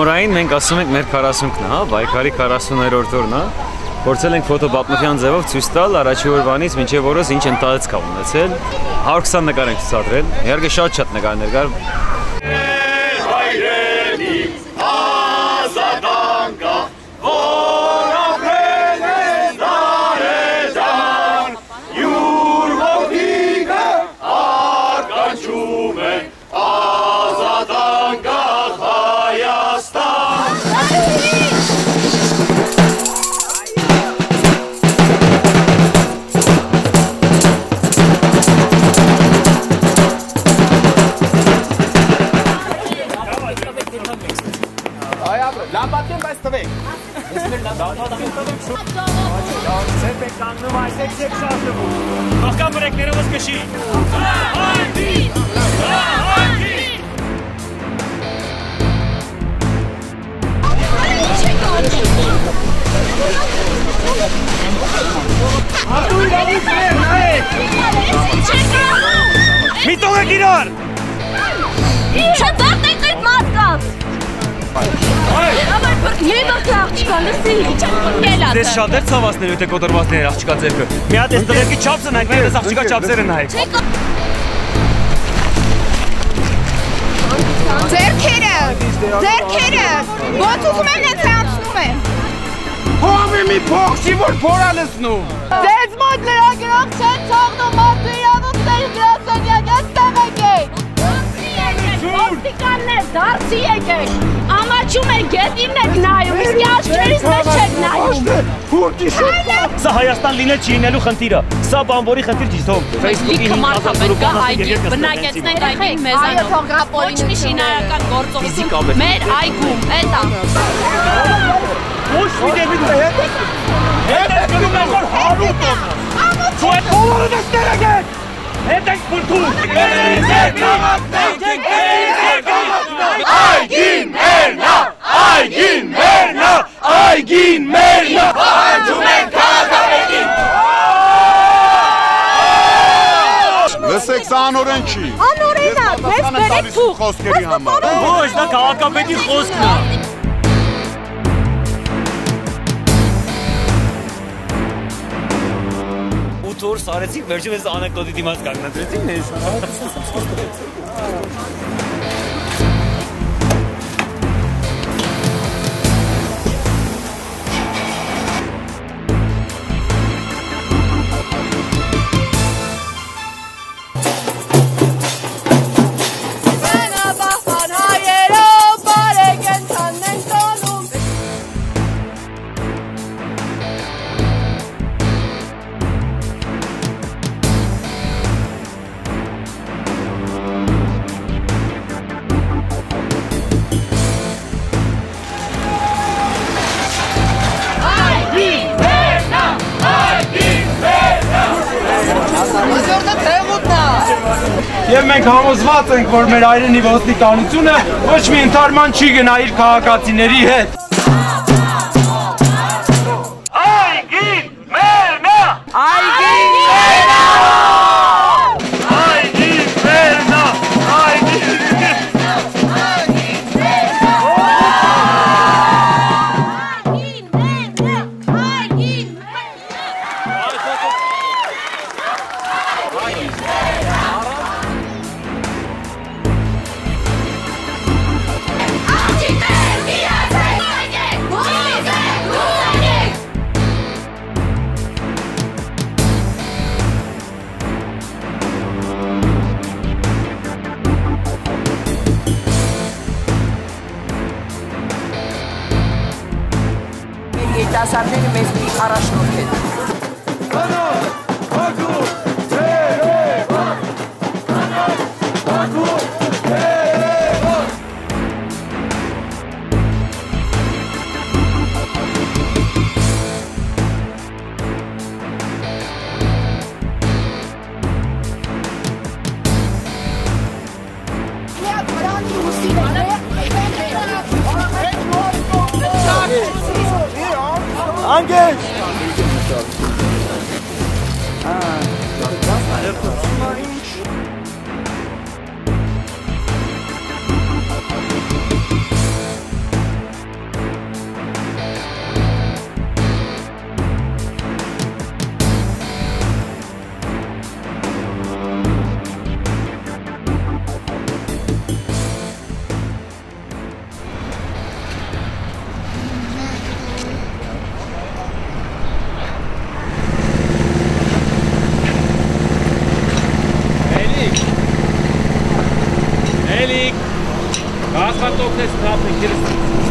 Հումորային մենք ասում ենք մեր 40-ն է, հա, Բայկարի 40-րդ օրն է։ Փորձել ենք ֆոտոպատմության ձևով ցույց տալ առաջի օրվանից մինչև օրս ինչ ընթացք կա ունեցել։ 120 նկար ենք ցուցադրել։ Իհարկե շատ նկարներ կար։ Միտող իրար։ Չդարտ եք այդ մարդկանց։ Մի բրկի աղջիկա, լսի, չեմ բրկել ատը։ Դες շատ էր ցավացներ եթե կոտրվածներ աղջիկա ձերքը։ Մի հատ էս տղերքի չափսը նայեք, մեր էս աղջիկա չափսերը նայեք։ Ձերքերը, ոնց ուզում եմ նենց անցնում եմ։ Հոմի մի փողջի որ փորա լսնում։ Ձեզ մոտ լրագրող չեն թողնում մարդու իրավունքների գրասենյակ, այստեղ եկեք։ Ոստիկաններ, դարձի եկեք, ամաչում եք, գետին եք նայում, իսկի աչքերից մեջ չեք նայում։ Սա Հայաստան լինել չի լինելու խնդիրը, սա բանվորի խնդիր չի թող։ Լիքը մարդապետ կա այգի, բնակեցներ այգին մեզանով, ոչ մի շինարական գործողություն, մեր այգում, էտա։ Ոչ մի դեպի դու հետ եք գնում ես որ հարուտ տոնը։ Շու է բոլորը դեստեր եկեք։ Հետ եք բրդում։ Այգին մերնա, այգին մերնա, այգին մերնա, պահանջում ենք քաղաքապետին։ Լսեք, սա անօրեն չի։ Անօրեն է, դες բերեք թուղ։ Խոսքերի համար։ Ոչ, դա քաղաքապետի խոսքն է։ Ուտորս արեցինք, վերջինս անեկդոտի դիմաց կանգնացրեցինք ես։ Եվ մենք համոզված ենք, որ մեր այրենի ոստիկանությունը ոչ մի ընդհարման չի գնա իր քաղաքացիների հետ։ Այգին մերնա, Այգին մերնա, այգին մերնա, այգին Երիտասարդները մեզ մի առաջնորդ են։ Անգեջ! Շատ օգնեց թափը քերս։